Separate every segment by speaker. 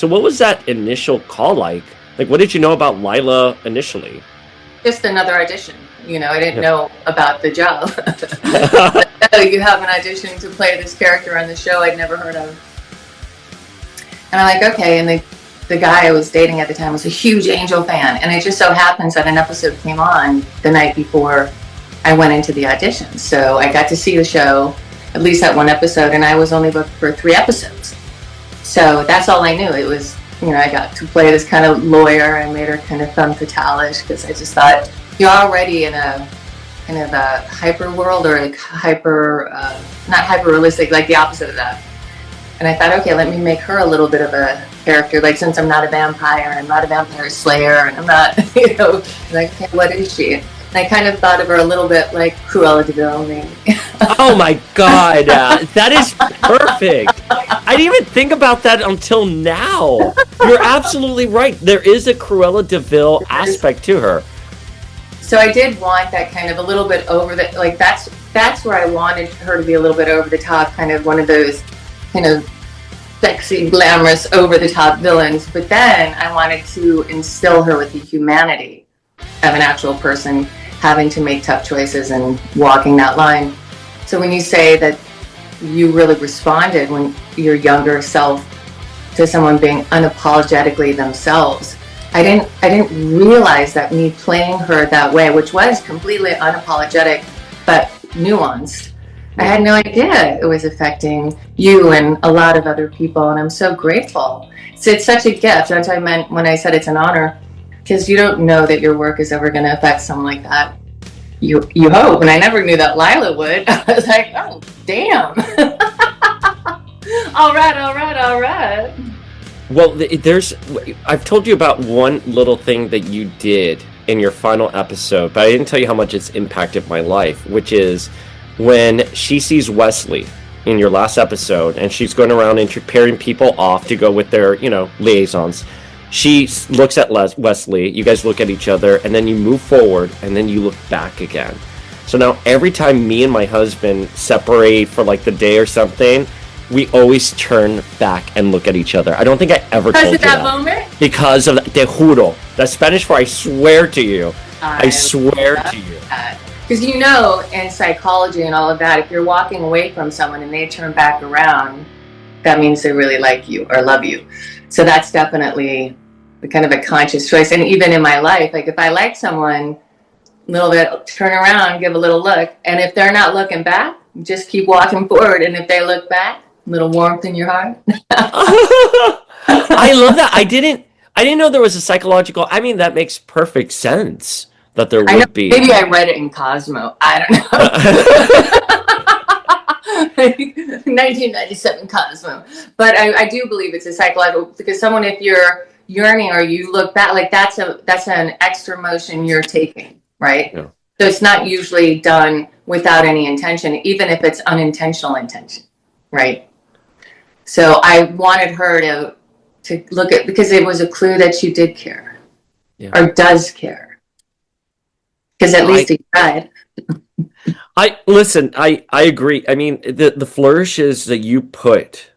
Speaker 1: So what was that initial call like? Like, what did you know about Lilah initially?
Speaker 2: Just another audition. I didn't
Speaker 1: Yeah.
Speaker 2: know about the job. Oh, you have an audition to play this character on the show I'd never heard of. And I'm like, okay. And the guy I was dating at the time was a huge Angel fan. And it just so happens that an episode came on the night before I went into the audition. So I got to see the show, at least that one episode, and I was only booked for 3 episodes. So that's all I knew. It was, I got to play this kind of lawyer. I made her kind of femme fatale-ish because I just thought, you're already in a kind of a hyper world, or like not hyper realistic, like the opposite of that. And I thought, okay, let me make her a little bit of a character. Like, since I'm not a vampire, I'm not a vampire slayer, and I'm not, like, okay, what is she? And I kind of thought of her a little bit like Cruella de Vil, maybe.
Speaker 1: Oh my God, that is perfect. I didn't even think about that until now. You're absolutely right. There is a Cruella de Vil aspect to her.
Speaker 2: So I did want that kind of a little bit over the, like, that's where I wanted her to be a little bit over the top, kind of one of those kind of sexy, glamorous, over the top villains. But then I wanted to instill her with the humanity of an actual person having to make tough choices and walking that line. So when you say that you really responded when your younger self to someone being unapologetically themselves, I didn't realize that me playing her that way, which was completely unapologetic but nuanced, I had no idea it was affecting you and a lot of other people, and I'm so grateful. So it's such a gift. That's what I meant when I said it's an honor, because you don't know that your work is ever going to affect someone like that. You hope, and I never knew that Lilah would. I was like, oh, damn. All right.
Speaker 1: Well, I've told you about one little thing that you did in your final episode, but I didn't tell you how much it's impacted my life, which is when she sees Wesley in your last episode, and she's going around and pairing people off to go with their, liaisons. She looks at Wesley, you guys look at each other, and then you move forward, and then you look back again. So now every time me and my husband separate for like the day or something, we always turn back and look at each other. I don't think I ever told you that.
Speaker 2: Moment?
Speaker 1: Because of te juro. That's Spanish for I swear to you. I swear to you.
Speaker 2: Because in psychology and all of that, if you're walking away from someone and they turn back around, that means they really like you or love you. So that's definitely kind of a conscious choice. And even in my life, like if I like someone, a little bit, turn around, give a little look. And if they're not looking back, just keep walking forward. And if they look back, a little warmth in your heart.
Speaker 1: I love that. I didn't know there was a psychological. I mean, that makes perfect sense that there would be.
Speaker 2: Maybe I read it in Cosmo. I don't know. 1997 Cosmo. But I do believe it's a psychological, because someone, if you're yearning or you look back, like that's an extra motion you're taking, right? Yeah. So it's not usually done without any intention, even if it's unintentional intention, right? So I wanted her to look at, because it was a clue that she did care, or does care, because at least he tried.
Speaker 1: I agree. I mean, the flourishes that you put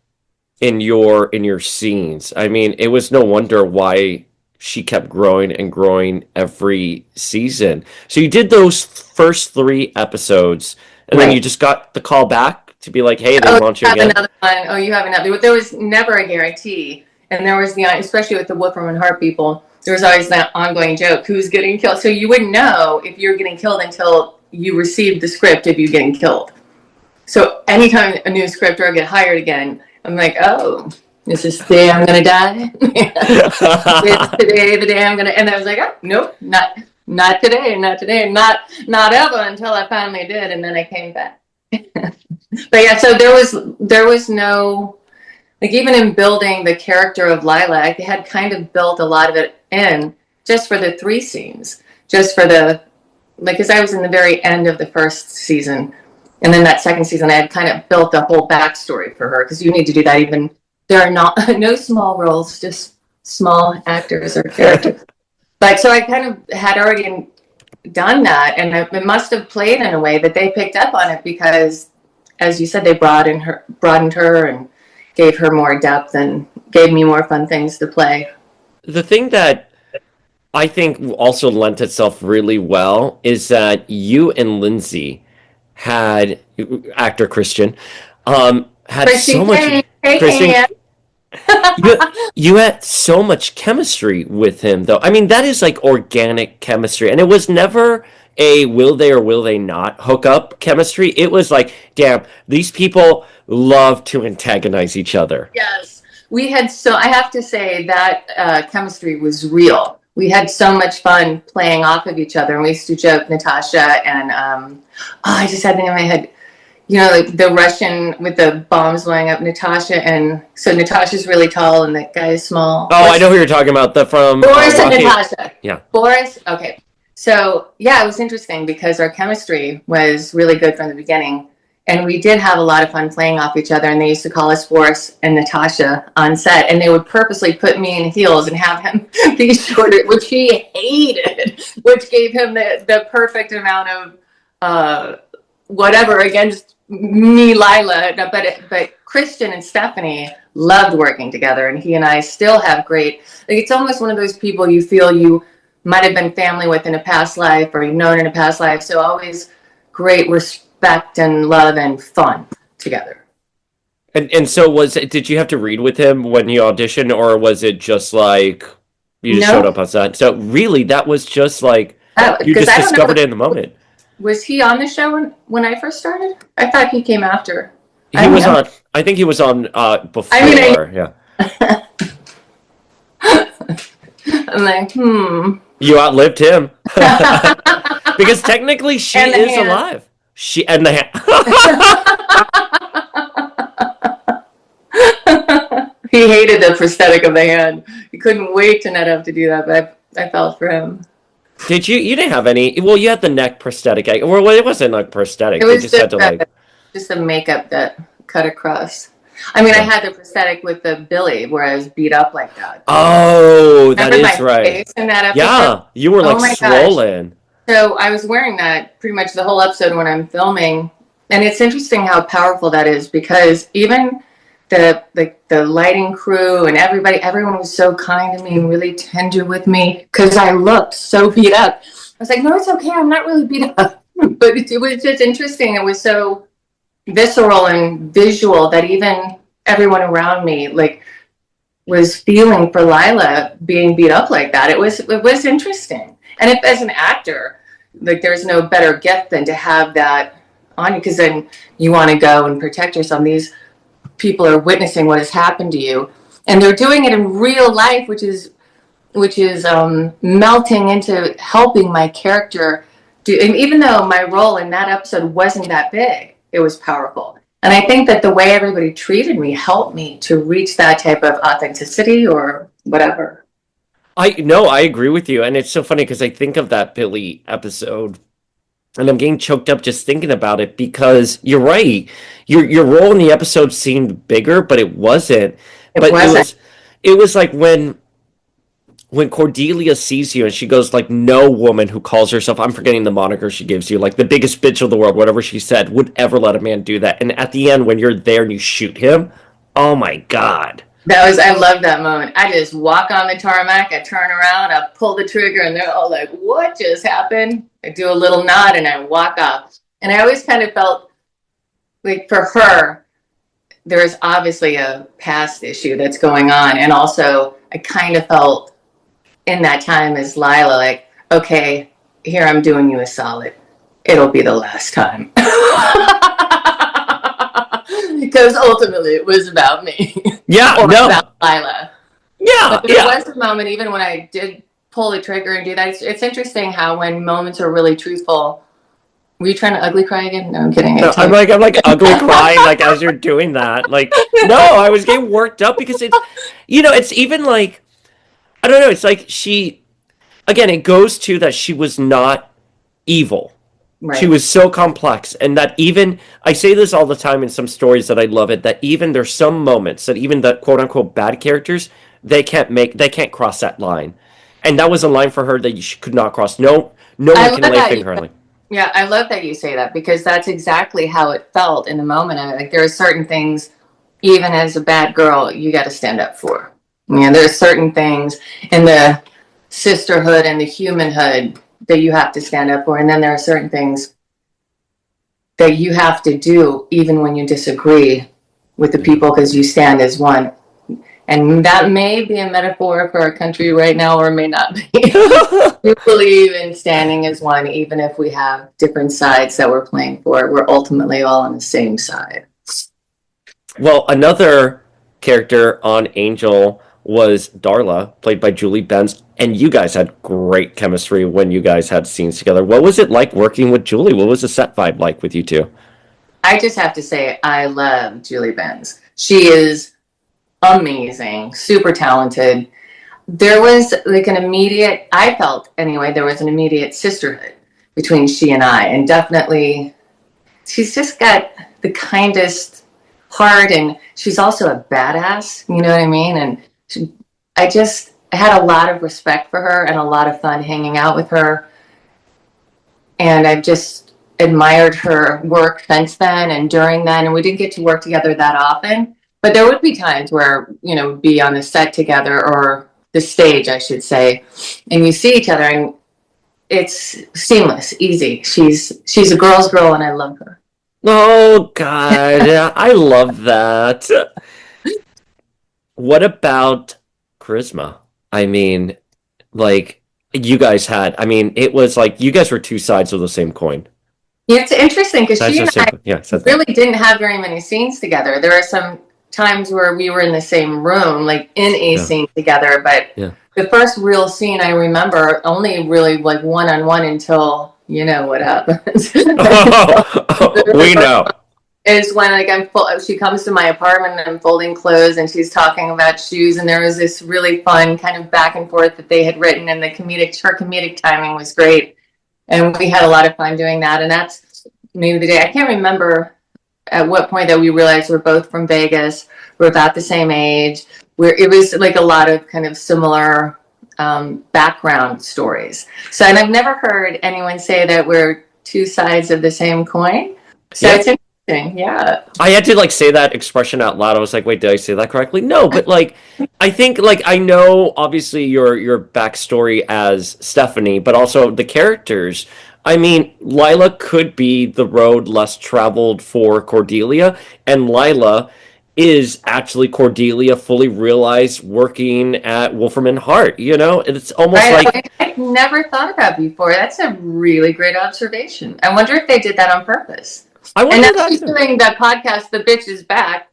Speaker 1: in your scenes. I mean, it was no wonder why she kept growing and growing every season. So you did those first 3 episodes, and then you just got the call back to be like, hey, they want you again.
Speaker 2: Another one. Oh, you have another. There was never a guarantee. And there was especially with the Wolfram and Hart people, there was always that ongoing joke, who's getting killed. So you wouldn't know if you're getting killed until you received the script if you're getting killed. So anytime a new script or I get hired again, I'm like, oh, is this the day I'm going to die? It's today the day I'm going to, and I was like, oh, nope, not today, not ever, until I finally did. And then I came back. But yeah, so there was no, like, even in building the character of Lilah, I had kind of built a lot of it in just for the 3 scenes, just for the, like, because I was in the very end of the first season, and then that second season I had kind of built a whole backstory for her, because you need to do that. Even there are no small roles, just small actors or characters. Like, so I kind of had already done that, and it must have played in a way that they picked up on it, because, as you said, they broadened her and gave her more depth than gave me more fun things to play.
Speaker 1: The thing that I think also lent itself really well is that you and Lindsay had actor Christian had so
Speaker 2: Christian
Speaker 1: much
Speaker 2: Kane,
Speaker 1: Christian
Speaker 2: hey,
Speaker 1: you you had so much chemistry with him though. I mean that is like organic chemistry and it was never a will they or will they not hook up chemistry. It was like damn these people love to antagonize each other.
Speaker 2: yes, we had so. I have to say that chemistry was real. We had so much fun playing off of each other, and we used to joke, Natasha and I just had the thing in my head. You know, like the Russian with the bombs blowing up, Natasha, and so Natasha's really tall and that guy is small.
Speaker 1: Oh, I know who you're talking about. The from
Speaker 2: Boris and
Speaker 1: Rocky.
Speaker 2: Natasha.
Speaker 1: Yeah.
Speaker 2: Boris. Okay. So yeah, it was interesting because our chemistry was really good from the beginning. And we did have a lot of fun playing off each other. And they used to call us Boris and Natasha on set. And they would purposely put me in heels and have him be shorter, which he hated, which gave him the perfect amount of whatever against me, Lilah. But Christian and Stephanie loved working together. And he and I still have great, like, it's almost one of those people you feel you might have been family with in a past life or you've known in a past life. So always great respect and love and fun together.
Speaker 1: And so was it, did you have to read with him when you auditioned or was it just like you just showed up on set? So really that was just like you just discovered it in the moment.
Speaker 2: Was he on the show when I first started? I thought he came after.
Speaker 1: He was on I think he was on before. Yeah.
Speaker 2: I'm like,
Speaker 1: You outlived him. Because technically she is alive. She and the hand.
Speaker 2: He hated the prosthetic of the hand. He couldn't wait to not have to do that, but I felt for him.
Speaker 1: Did you? You didn't have any. Well, you had the neck prosthetic. Well, it wasn't like prosthetic.
Speaker 2: It was
Speaker 1: just had to like
Speaker 2: just the makeup that cut across. I mean, I had the prosthetic with the Billy where I was beat up like that.
Speaker 1: Oh, that
Speaker 2: Remember
Speaker 1: is
Speaker 2: my
Speaker 1: right.
Speaker 2: face in that episode?
Speaker 1: Yeah, you were like swollen.
Speaker 2: Gosh. So I was wearing that pretty much the whole episode when I'm filming, and it's interesting how powerful that is because even the lighting crew and everyone was so kind to me and really tender with me because I looked so beat up. I was like, no, it's okay. I'm not really beat up. But it was just interesting. It was so visceral and visual that even everyone around me like was feeling for Lilah being beat up like that. It was interesting. And if as an actor, like there's no better gift than to have that on you because then you want to go and protect yourself. These people are witnessing what has happened to you and they're doing it in real life, which is melting into helping my character do. And even though my role in that episode wasn't that big, it was powerful. And I think that the way everybody treated me helped me to reach that type of authenticity or whatever.
Speaker 1: I agree with you. And it's so funny because I think of that Billy episode and I'm getting choked up just thinking about it because you're right. Your role in the episode seemed bigger, but it wasn't. It was like when Cordelia sees you and she goes like, no woman who calls herself, I'm forgetting the moniker she gives you, like the biggest bitch of the world, whatever she said, would ever let a man do that. And at the end, when you're there and you shoot him, oh my God.
Speaker 2: I love that moment. I just walk on the tarmac, I turn around, I pull the trigger, and they're all like, what just happened? I do a little nod and I walk off. And I always kind of felt like for her, there's obviously a past issue that's going on. And also, I kind of felt in that time as Lilah, like, okay, here I'm doing you a solid. It'll be the last time. Because ultimately it was about me.
Speaker 1: Yeah,
Speaker 2: or about Lilah.
Speaker 1: Yeah,
Speaker 2: but there was a moment, even when I did pull the trigger and do that, it's interesting how when moments are really truthful. Were you trying to ugly cry again? No, I'm kidding.
Speaker 1: No, I'm like ugly crying like as you're doing that. Like, no, I was getting worked up because it's, it's even like, I don't know, it's like again, it goes to that she was not evil. Right. She was so complex, and that even, I say this all the time in some stories that I love it, that even there's some moments that even the quote-unquote bad characters, they can't cross that line. And that was a line for her that she could not cross. No one can lay a finger on her.
Speaker 2: Yeah, I love that you say that, because that's exactly how it felt in the moment. Like, there are certain things, even as a bad girl, you got to stand up for. There's certain things in the sisterhood and the humanhood that you have to stand up for. And then there are certain things that you have to do even when you disagree with the people, because you stand as one. And that may be a metaphor for our country right now, or may not be. We believe in standing as one, even if we have different sides that we're playing for. We're ultimately all on the same side.
Speaker 1: Well, another character on Angel was Darla, played by Julie Benz, and you guys had great chemistry when you guys had scenes together. What was it like working with Julie? What was the set vibe like with you two?
Speaker 2: I just have to say, I love Julie Benz. She is amazing, super talented. There was like an immediate, I felt anyway, there was an immediate sisterhood between she and I. And definitely, she's just got the kindest heart, and she's also a badass, you know what I mean? And I had a lot of respect for her and a lot of fun hanging out with her. And I've just admired her work since then and during then. And we didn't get to work together that often, but there would be times where, we'd be on the set together, or the stage, I should say, and you see each other and it's seamless, easy. She's a girl's girl, and I love her.
Speaker 1: Oh, God. I love that. What about charisma? I mean, like, you guys had, it was like you guys were two sides of the same coin.
Speaker 2: Yeah, it's interesting because she and I really
Speaker 1: that.
Speaker 2: didn't have very many scenes together. There are some times where we were in the same room, like in a scene together, but the first real scene I remember only really like one-on-one until you know what happens.
Speaker 1: We know.
Speaker 2: Is when she comes to my apartment and I'm folding clothes and she's talking about shoes, and there was this really fun kind of back and forth that they had written, and her comedic timing was great, and we had a lot of fun doing that. And that's maybe the day, I can't remember at what point that we realized we're both from Vegas, we're about the same age, it was like a lot of kind of similar background stories. So, and I've never heard anyone say that we're two sides of the same coin. So it's interesting, yeah.
Speaker 1: I had to say that expression out loud. I was like, wait, did I say that correctly? No, but I think I know obviously your backstory as Stephanie, but also the characters. Lilah could be the road less traveled for Cordelia, and Lilah is actually Cordelia fully realized working at Wolfram and Hart. It's almost
Speaker 2: I've never thought about before. That's a really great observation. I wonder if they did that on purpose.
Speaker 1: I wonder
Speaker 2: and now she's doing that podcast, The Bitch Is Back.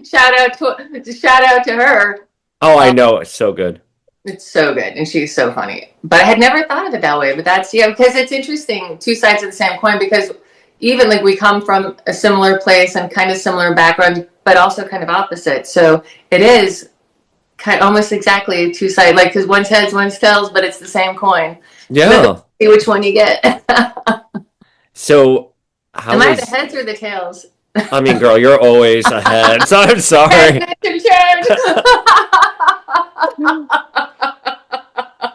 Speaker 2: shout out to her.
Speaker 1: Oh, I know. It's so good.
Speaker 2: It's so good, and she's so funny. But I had never thought of it that way. But that's, because it's interesting, two sides of the same coin, because even we come from a similar place and kind of similar background, but also kind of opposite. So it is kind of almost exactly two sides, because one's heads, one's tails, but it's the same coin.
Speaker 1: Yeah.
Speaker 2: See which one you get.
Speaker 1: So,
Speaker 2: am I the heads or the tails?
Speaker 1: Girl, you're always ahead. So I'm sorry.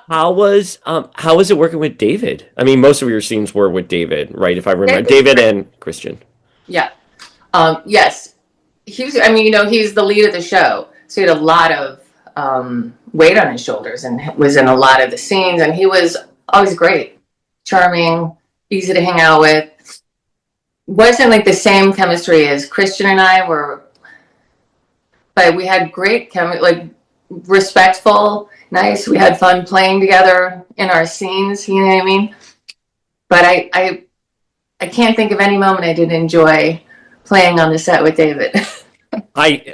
Speaker 1: How was it working with David? Most of your scenes were with David, right? If I remember, David and Christian.
Speaker 2: Yeah. Yes. He was. He's the lead of the show, so he had a lot of weight on his shoulders, and was in a lot of the scenes. And he was always great, charming, easy to hang out with. Wasn't the same chemistry as Christian and I were, but we had great chemistry, respectful, nice. We had fun playing together in our scenes, you know what I mean? But I can't think of any moment I didn't enjoy playing on the set with David.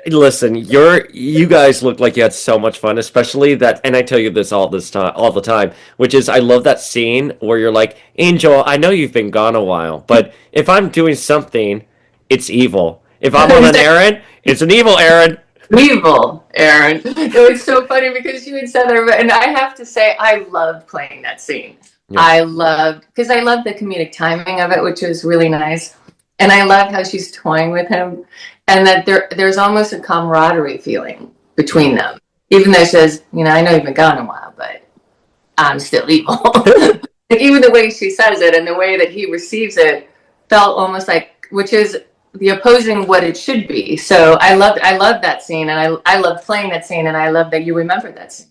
Speaker 1: Listen, you guys look like you had so much fun, especially that, and I tell you this all the time, which is I love that scene where you're like, Angel, I know you've been gone a while, but if I'm doing something, it's evil. If I'm on an errand, it's an evil errand.
Speaker 2: Evil errand. It was so funny because you had said that, and I have to say I loved playing that scene. Yeah. Because I loved the comedic timing of it, which was really nice. And I love how she's toying with him, and that there's almost a camaraderie feeling between them. Even though she says, I know you've been gone a while, but I'm still evil. Even the way she says it and the way that he receives it felt almost which is the opposing what it should be. So I loved that scene, and I loved playing that scene, and I love that you remember that scene.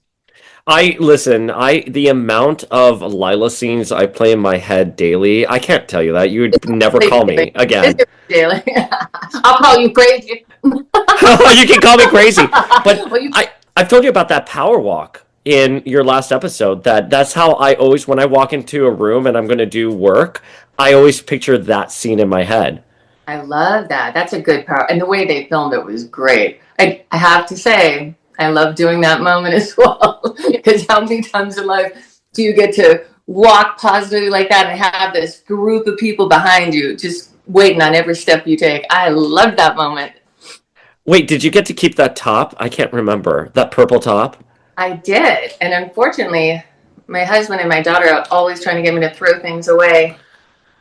Speaker 1: The amount of Lilah scenes I play in my head daily, I can't tell you that. You would never call me again.
Speaker 2: Daily. I'll call you crazy.
Speaker 1: You can call me crazy, but
Speaker 2: Well, you,
Speaker 1: I've told you about that power walk in your last episode. That's how I always, when I walk into a room and I'm going to do work, I always picture that scene in my head.
Speaker 2: I love that. That's a good part. And the way they filmed it was great. I have to say, I love doing that moment as well. Because how many times in life do you get to walk positively like that and have this group of people behind you just waiting on every step you take? I love that moment.
Speaker 1: Wait, did you get to keep that top? I can't remember. That purple top?
Speaker 2: I did. And unfortunately, my husband and my daughter are always trying to get me to throw things away.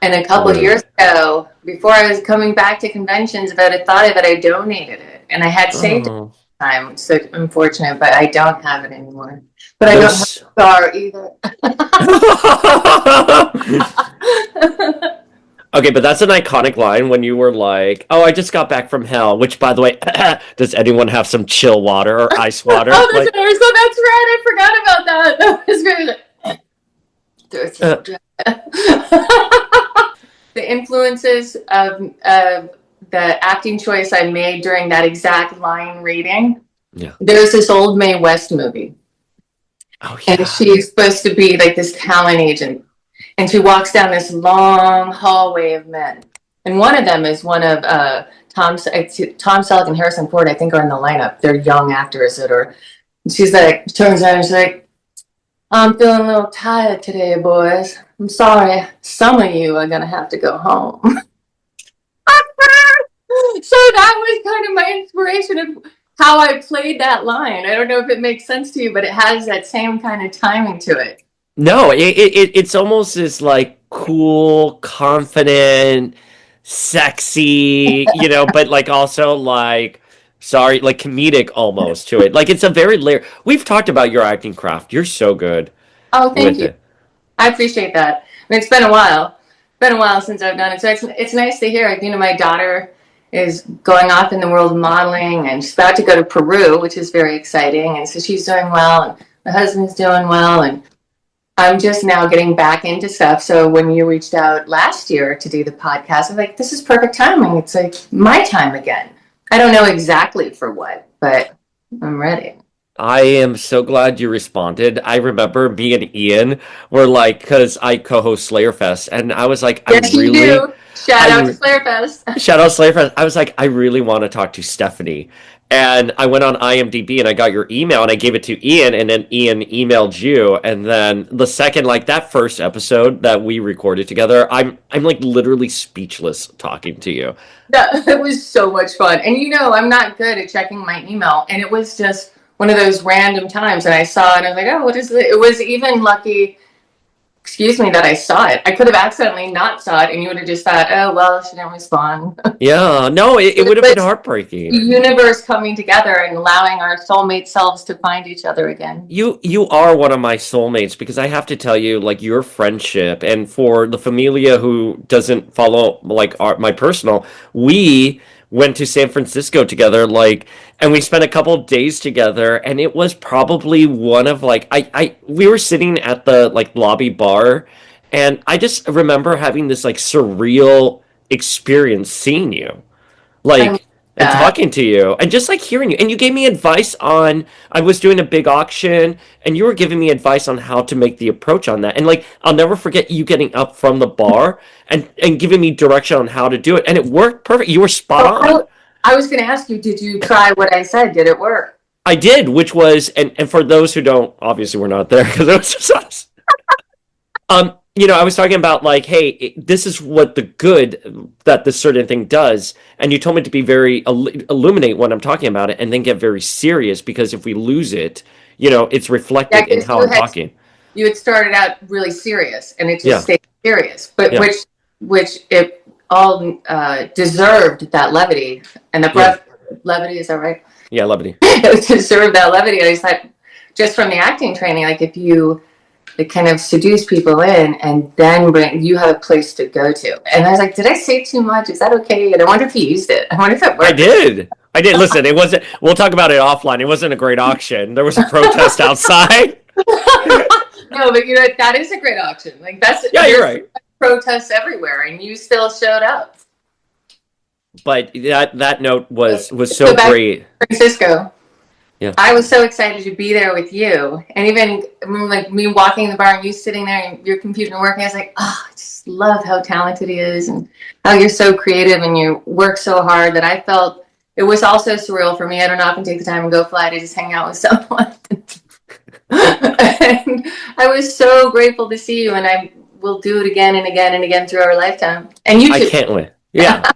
Speaker 2: And a couple of years ago, before I was coming back to conventions, if I'd have thought of it, I donated it. And I had saved it at the time. It's so unfortunate, but I don't have it anymore. But I don't have a scar either.
Speaker 1: Okay, but that's an iconic line when you were like, "Oh, I just got back from hell." Which, by the way, does anyone have some chill water or ice water?
Speaker 2: Oh, that's right. I forgot about that. That was great. The influences of the acting choice I made during that exact line reading.
Speaker 1: Yeah.
Speaker 2: There's this old Mae West movie.
Speaker 1: Oh, yeah.
Speaker 2: And she's supposed to be like this talent agent. And she walks down this long hallway of men. And one of them is one of Tom Selleck and Harrison Ford, I think, are in the lineup. They're young actors that are. She's like, turns around and she's like, "I'm feeling a little tired today, boys. I'm sorry. Some of you are going to have to go home." So that was kind of my inspiration of how I played that line. I don't know if it makes sense to you, but it has that same kind of timing to it.
Speaker 1: No, it's almost this like cool, confident, sexy, but like also like sorry, like comedic almost to it. Like it's a very layer. We've talked about your acting craft. You're so good
Speaker 2: Oh, thank
Speaker 1: with
Speaker 2: you.
Speaker 1: it.
Speaker 2: I appreciate that. And it's been a while. Been a while since I've done it. So it's nice to hear. My daughter is going off in the world of modeling, and she's about to go to Peru, which is very exciting. And so she's doing well, and my husband's doing well, and I'm just now getting back into stuff. So when you reached out last year to do the podcast, I'm like, this is perfect timing. It's like my time again. I don't know exactly for what, but I'm ready.
Speaker 1: I am so glad you responded. I remember me and Ian were like, because I co-host Slayer Fest, and I was like,
Speaker 2: Yes, you do. Shout out to Slayer Fest.
Speaker 1: Shout out Slayer Fest. I was like, I really want to talk to Stephanie. And I went on IMDb and I got your email and I gave it to Ian, and then Ian emailed you. And then the second, like that first episode that we recorded together, I'm like literally speechless talking to you.
Speaker 2: It was so much fun. And I'm not good at checking my email. And it was just one of those random times. And I saw it and I was like, oh, what is it? It was even lucky, that I saw it. I could have accidentally not saw it and you would have just thought, oh, well, she didn't respond.
Speaker 1: Yeah, no, it would have been heartbreaking.
Speaker 2: The universe coming together and allowing our soulmate selves to find each other again.
Speaker 1: You are one of my soulmates, because I have to tell you, like, your friendship, and for the familia who doesn't follow like my personal, we went to San Francisco together, like, and we spent a couple days together, and it was probably one of like we were sitting at the like lobby bar, and I just remember having this like surreal experience seeing you, like, and talking to you, and just like hearing you. And you gave me advice on, I was doing a big auction, and you were giving me advice on how to make the approach on that. And like, I'll never forget you getting up from the bar and giving me direction on how to do it. And it worked perfect. You were spot on.
Speaker 2: I was going to ask you, did you try what I said? Did it work?
Speaker 1: I did, which was, and for those who don't, obviously we're not there because it was just us. I was talking about like, hey, this is what the good that this certain thing does. And you told me to be very illuminate when I'm talking about it, and then get very serious, because if we lose it, it's reflected in how I'm talking.
Speaker 2: You had started out really serious, and it just stayed serious, but which it all deserved that levity, and the breath levity, is that right?
Speaker 1: Yeah, levity.
Speaker 2: It deserved that levity. I just thought, just from the acting training, like if you that kind of seduce people in and then you have a place to go to. And I was like, did I say too much? Is that okay? And I wonder if he used it. I wonder if it worked.
Speaker 1: I did. I did. Listen, it wasn't. We'll talk about it offline. It wasn't a great auction. There was a protest outside.
Speaker 2: No, but that is a great auction. Like
Speaker 1: yeah, you're right.
Speaker 2: Protests everywhere, and you still showed up.
Speaker 1: But that note was so great.
Speaker 2: Francisco.
Speaker 1: Yeah.
Speaker 2: I was so excited to be there with you, and even like me walking in the bar and you sitting there and your computer working. I was like, oh, I just love how talented he is and how you're so creative and you work so hard that I felt it was also surreal for me. I don't often take the time and go fly to just hang out with someone. And I was so grateful to see you, and I will do it again and again and again through our lifetime. And you too.
Speaker 1: I can't wait. Yeah.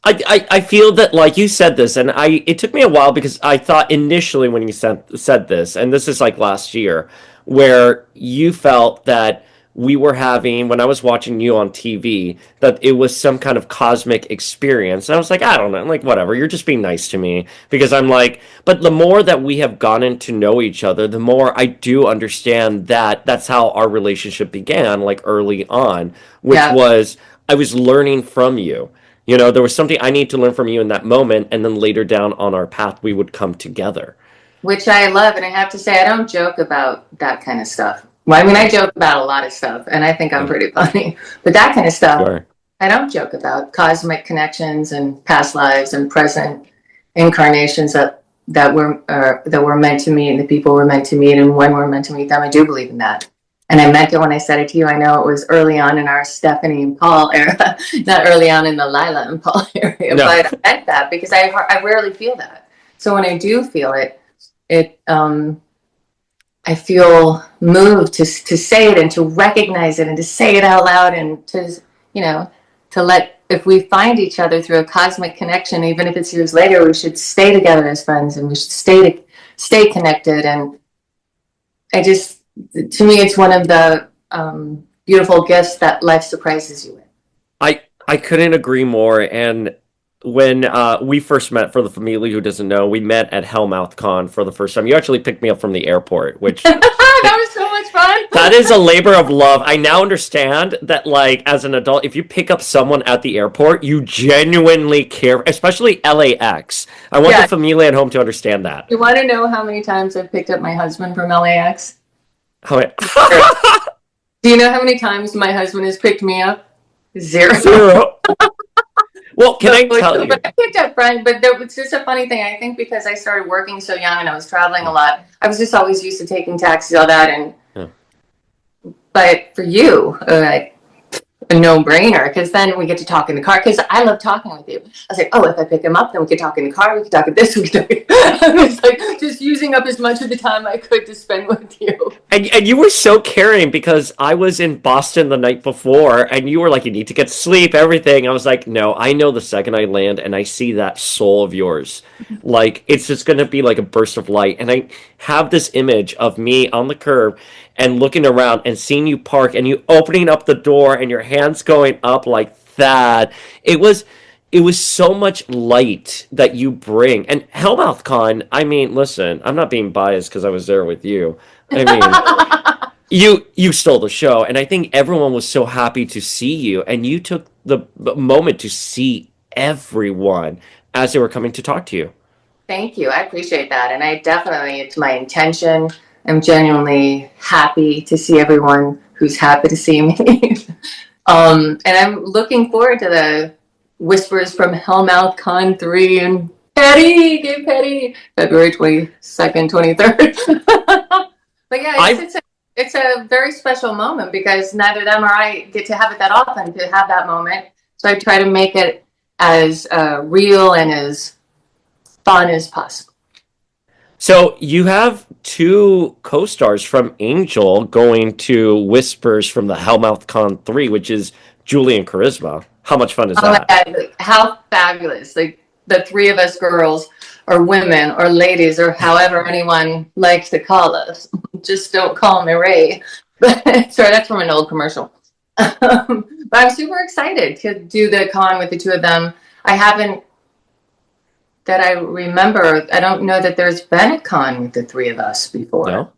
Speaker 1: I feel that, like, you said this, and it took me a while because I thought initially when you said this, and this is like last year, where you felt that we were having, when I was watching you on TV, that it was some kind of cosmic experience. And I was like, I don't know, like, whatever, you're just being nice to me. Because I'm like, but the more that we have gotten to know each other, the more I do understand that that's how our relationship began, like early on, which was, I was learning from you. You know, there was something I need to learn from you in that moment, and then later down on our path, we would come together.
Speaker 2: Which I love, and I have to say, I don't joke about that kind of stuff. Well, I mean, I joke about a lot of stuff, and I think I'm pretty funny. But that kind of stuff, sure. I don't joke about. Cosmic connections and past lives and present incarnations that were meant to meet, and the people were meant to meet, and when we're meant to meet them. I do believe in that. And I meant it when I said it to you. I know it was early on in our Stephanie and Paul era, not early on in the Lilah and Paul area, no. But I meant that because I rarely feel that. So when I do feel it, I feel moved to say it and to recognize it and to say it out loud and to, to let, if we find each other through a cosmic connection, even if it's years later, we should stay together as friends and we should stay connected. And to me, it's one of the beautiful gifts that life surprises you with.
Speaker 1: I couldn't agree more. And when we first met, for the family who doesn't know, we met at Hellmouth Con for the first time. You actually picked me up from the airport, which
Speaker 2: that was so much fun.
Speaker 1: That is a labor of love. I now understand that, like, as an adult, if you pick up someone at the airport, you genuinely care, especially LAX. I want the family at home to understand that.
Speaker 2: You want to know how many times I've picked up my husband from LAX?
Speaker 1: Do
Speaker 2: you know how many times my husband has picked me up?
Speaker 1: Zero. Well, can I tell you?
Speaker 2: But I picked up Brian, but it's just a funny thing. I think because I started working so young and I was traveling a lot, I was just always used to taking taxis, all that. But for you, a no-brainer, because then we get to talk in the car, because I love talking with you. I was like, oh, if I pick him up, then we could talk in the car, we could talk at this, we could talk I was like just using up as much of the time I could to spend with you.
Speaker 1: And you were so caring, because I was in Boston the night before, and you were like, you need to get sleep, everything. I was like, no, I know the second I land and I see that soul of yours, like, it's just going to be like a burst of light. And I have this image of me on the curb and looking around and seeing you park and you opening up the door and your hands going up like that. It was so much light that you bring. And Hellmouth Con, I mean, listen, I'm not being biased because I was there with you. I mean, you stole the show, and I think everyone was so happy to see you, and you took the moment to see everyone as they were coming to talk to you.
Speaker 2: Thank you. I appreciate that. And I definitely, it's my intention. I'm genuinely happy to see everyone who's happy to see me. And I'm looking forward to the Whispers from Hellmouth Con 3 and Petty, February 22nd, 23rd. But yeah, it's a very special moment because neither them or I get to have it that often, to have that moment. So I try to make it as real and as fun as possible.
Speaker 1: So you have two co-stars from Angel going to Whispers from the Hellmouth Con 3, which is Julie and Charisma. How much fun is that?
Speaker 2: My God, how fabulous. Like, the three of us girls or women or ladies or however anyone likes to call us. Just don't call me Ray. Sorry, that's from an old commercial. But I'm super excited to do the con with the two of them. I haven't, that I remember, I don't know that there's been a con with the three of us before.
Speaker 1: No?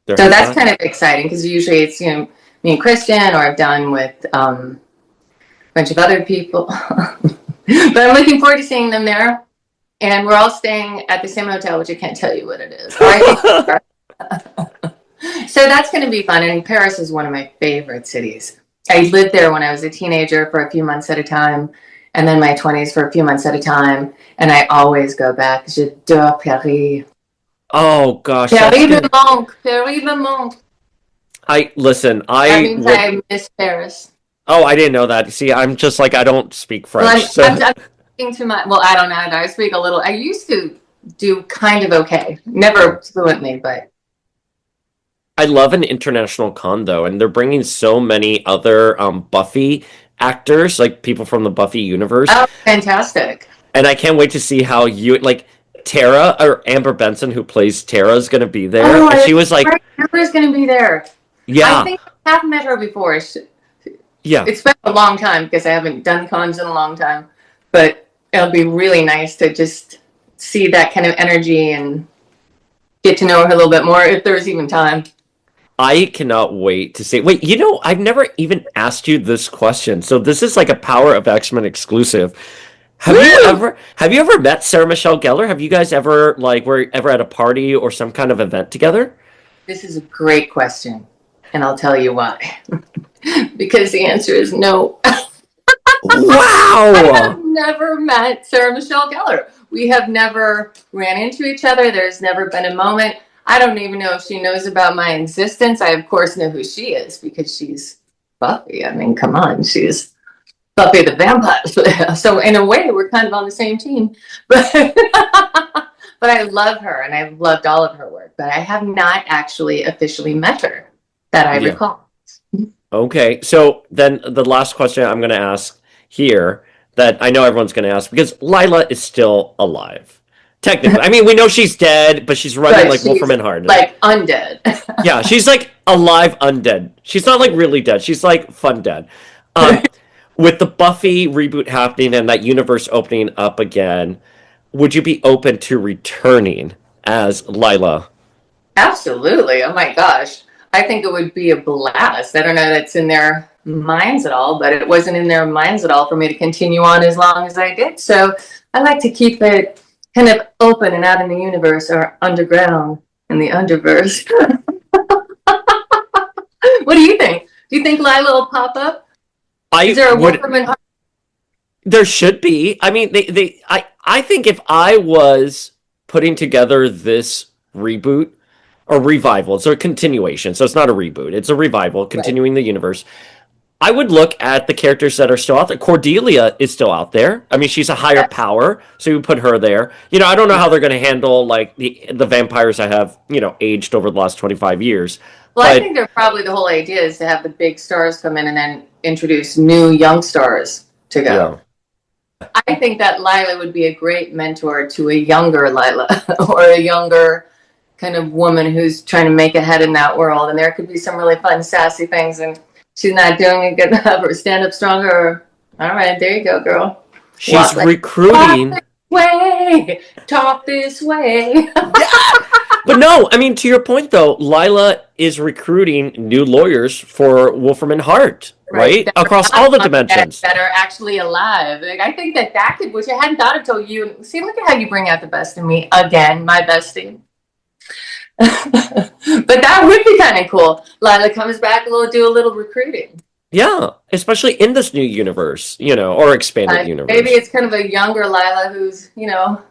Speaker 2: So that's kind of exciting because usually it's, you know, me and Kristen, or I've done with a bunch of other people. But I'm looking forward to seeing them there. And we're all staying at the same hotel, which I can't tell you what it is. So that's going to be fun. And Paris is one of my favorite cities. I lived there when I was a teenager for a few months at a time, and then my 20s for a few months at a time. And I always go back. J'adore Paris.
Speaker 1: Oh gosh.
Speaker 2: Paris me manque. Paris me manque. That means I miss Paris.
Speaker 1: Oh, I didn't know that. See, I'm just like, I don't speak French.
Speaker 2: Well, I'm speaking too much. Well, I don't know. I speak a little. I used to do kind of okay. Never fluently, but.
Speaker 1: I love an international con, though, and they're bringing so many other Buffy actors, like people from the Buffy universe.
Speaker 2: Oh, fantastic.
Speaker 1: And I can't wait to see how like, Tara, or Amber Benson, who plays Tara, is going to be there.
Speaker 2: Oh,
Speaker 1: and she was like...
Speaker 2: Amber's going to be there.
Speaker 1: Yeah.
Speaker 2: I think I have met her before.
Speaker 1: Yeah.
Speaker 2: It's been a long time because I haven't done cons in a long time. But it'll be really nice to just see that kind of energy and get to know her a little bit more if there's even time.
Speaker 1: I cannot wait to see. Wait, you know, I've never even asked you this question. So this is like a Power of X-Men exclusive. Have you ever met Sarah Michelle Gellar? Have you guys ever were ever at a party or some kind of event together?
Speaker 2: This is a great question, and I'll tell you why. Because the answer is no.
Speaker 1: Wow!
Speaker 2: I have never met Sarah Michelle Gellar. We have never ran into each other. There's never been a moment. I don't even know if she knows about my existence. I, of course, know who she is because she's Buffy. I mean, come on. She's Buffy the Vampire Slayer. So, in a way, we're kind of on the same team. But I love her, and I've loved all of her work. But I have not actually officially met her that I recall.
Speaker 1: Okay. So, then the last question I'm going to ask here that I know everyone's going to ask, because Lilah is still alive. Technically. I mean, we know she's dead, but she's running like Wolfram and Hart.
Speaker 2: Like undead.
Speaker 1: Yeah, she's like alive undead. She's not like really dead. She's like fun dead. With the Buffy reboot happening and that universe opening up again, would you be open to returning as Lilah?
Speaker 2: Absolutely. Oh my gosh. I think it would be a blast. I don't know if that's in their minds at all, but it wasn't in their minds at all for me to continue on as long as I did. So I like to keep it kind of open and out in the universe, or underground in the underverse. What do you think? Do you think Lilah will pop up? Is there a Wolfram and Hart?
Speaker 1: There should be. I mean, I think if I was putting together this reboot or revival, it's a continuation, so it's not a reboot. It's a revival, continuing the universe. I would look at the characters that are still out there. Cordelia is still out there. I mean, she's a higher power, so you put her there. You know, I don't know how they're going to handle like the vampires that have, you know, aged over the last 25 years.
Speaker 2: Well, I think they're probably, the whole idea is to have the big stars come in and then introduce new young stars to go. Yeah. I think that Lilah would be a great mentor to a younger Lilah or a younger kind of woman who's trying to make a head in that world. And there could be some really fun, sassy things, and she's not doing a good job, or stand up stronger. All right, there you go, girl.
Speaker 1: She's recruiting.
Speaker 2: Talk this way.
Speaker 1: But no, I mean, to your point, though, Lilah is recruiting new lawyers for Wolfram and Hart, right? Across all the dimensions.
Speaker 2: That are actually alive. Like, I think that could, which I hadn't thought of till you. See, look at how you bring out the best in me again, my bestie. But that would be kind of cool. Lilah comes back, do a little recruiting.
Speaker 1: Yeah, especially in this new universe, you know, or expanded universe.
Speaker 2: Maybe it's kind of a younger Lilah who's, you know.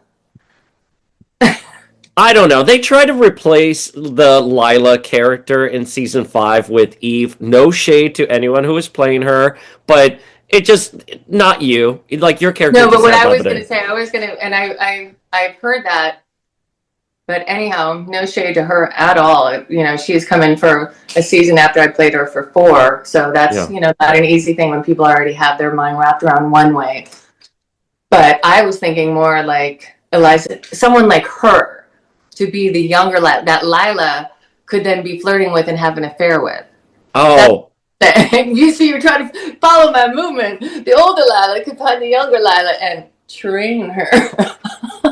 Speaker 1: I don't know. They try to replace the Lilah character in season 5 with Eve. No shade to anyone who is playing her, but it just, not you. Like, your character.
Speaker 2: No, but what I was going to say, and I've heard that. But anyhow, no shade to her at all. You know, she's come in for a season after I played her for 4. So that's, you know, not an easy thing when people already have their mind wrapped around one way. But I was thinking more like Eliza, someone like her, to be the younger that Lilah could then be flirting with and have an affair with.
Speaker 1: Oh.
Speaker 2: You see, you're trying to follow my movement. The older Lilah could find the younger Lilah and train her.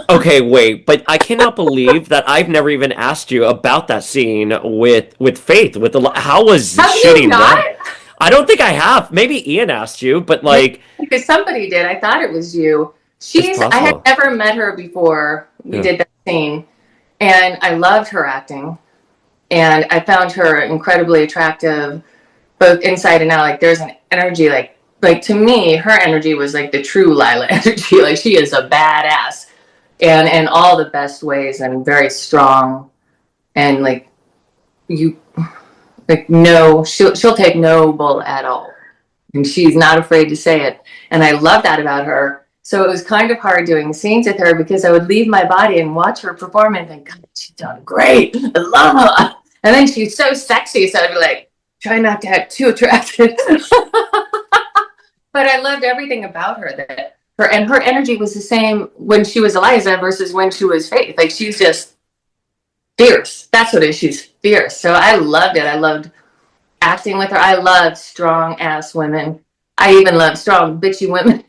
Speaker 1: Okay, wait, but I cannot believe that I've never even asked you about that scene with Faith. With the how was
Speaker 2: Have you
Speaker 1: shooting
Speaker 2: not?
Speaker 1: that? I don't think I have. Maybe Ian asked you, but
Speaker 2: Maybe
Speaker 1: like,
Speaker 2: because somebody did. I thought it was you.
Speaker 1: it's
Speaker 2: I had
Speaker 1: possible.
Speaker 2: never met her before we
Speaker 1: Yeah.
Speaker 2: did that scene, and I loved her acting, and I found her incredibly attractive, both inside and out. Like there's an energy, like to me, her energy was like the true Lilah energy. Like she is a badass, and in all the best ways, and very strong, and like you, like no, she'll take no bull at all, and she's not afraid to say it. And I love that about her. So it was kind of hard doing scenes with her because I would leave my body and watch her perform and think, God, she's done great. I love her. And then she's so sexy. So I'd be like, try not to act too attractive. But I loved everything about her, that her energy was the same when she was Eliza versus when she was Faith. Like she's just fierce. That's what it is. She's fierce. So I loved it. I loved acting with her. I love strong ass women. I even love strong bitchy women.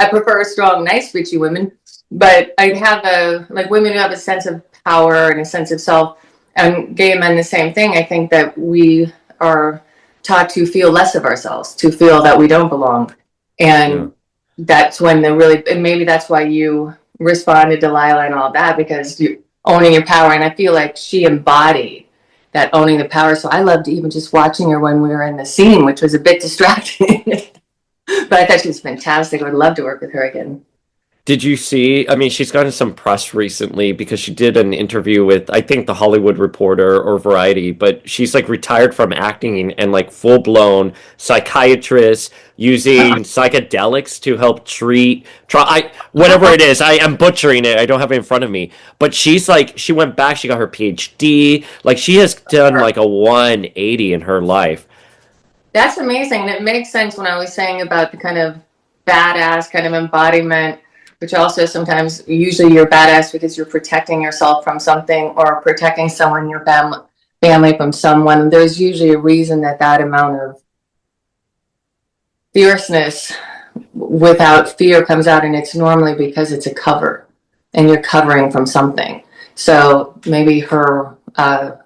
Speaker 2: I prefer strong, nice bitchy women. But I have like women who have a sense of power and a sense of self. And gay men, the same thing. I think that we are taught to feel less of ourselves, to feel that we don't belong. And
Speaker 1: Yeah.
Speaker 2: that's when and maybe that's why you responded to Lilah and all that, because you owning your power. And I feel like she embodied that, owning the power. So I loved even just watching her when we were in the scene, which was a bit distracting. But I thought she was fantastic. I would love to work with her again.
Speaker 1: Did you see? I mean, she's gotten some press recently because she did an interview with, I think, the Hollywood Reporter or Variety, but she's like retired from acting and like full blown psychiatrist using psychedelics to help whatever it is. I am butchering it. I don't have it in front of me. But she's like, she went back, she got her PhD. Like she has done like a 180 in her life.
Speaker 2: That's amazing. And it makes sense when I was saying about the kind of badass kind of embodiment, which also sometimes, usually you're badass because you're protecting yourself from something or protecting someone in your family from someone. There's usually a reason that amount of fierceness without fear comes out, and it's normally because it's a cover and you're covering from something. So maybe her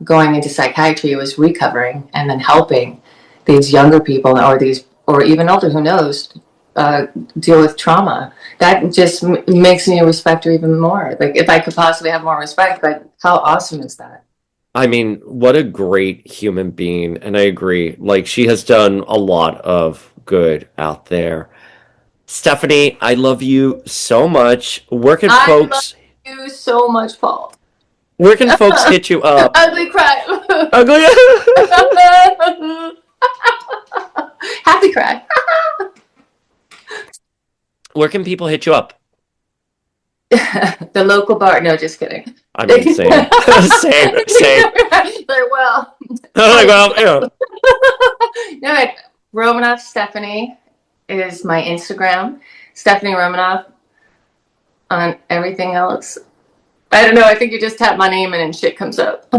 Speaker 2: going into psychiatry was recovering and then helping these younger people, or even older, who knows, deal with trauma. That just makes me respect her even more. Like if I could possibly have more respect, but how awesome is that?
Speaker 1: I mean, what a great human being. And I agree. Like, she has done a lot of good out there. Stephanie, I love you so much.
Speaker 2: I love you so much, Paul.
Speaker 1: Where can folks hit you up?
Speaker 2: Ugly cry.
Speaker 1: Ugly.
Speaker 2: Happy cry.
Speaker 1: Where can people hit you up?
Speaker 2: The local bar. No, just kidding.
Speaker 1: I mean, same. Same.
Speaker 2: Like, well.
Speaker 1: Like, well, yeah.
Speaker 2: No, Romanov Stephanie is my Instagram. Stephanie Romanov on everything else. I don't know. I think you just tap my name and shit comes up.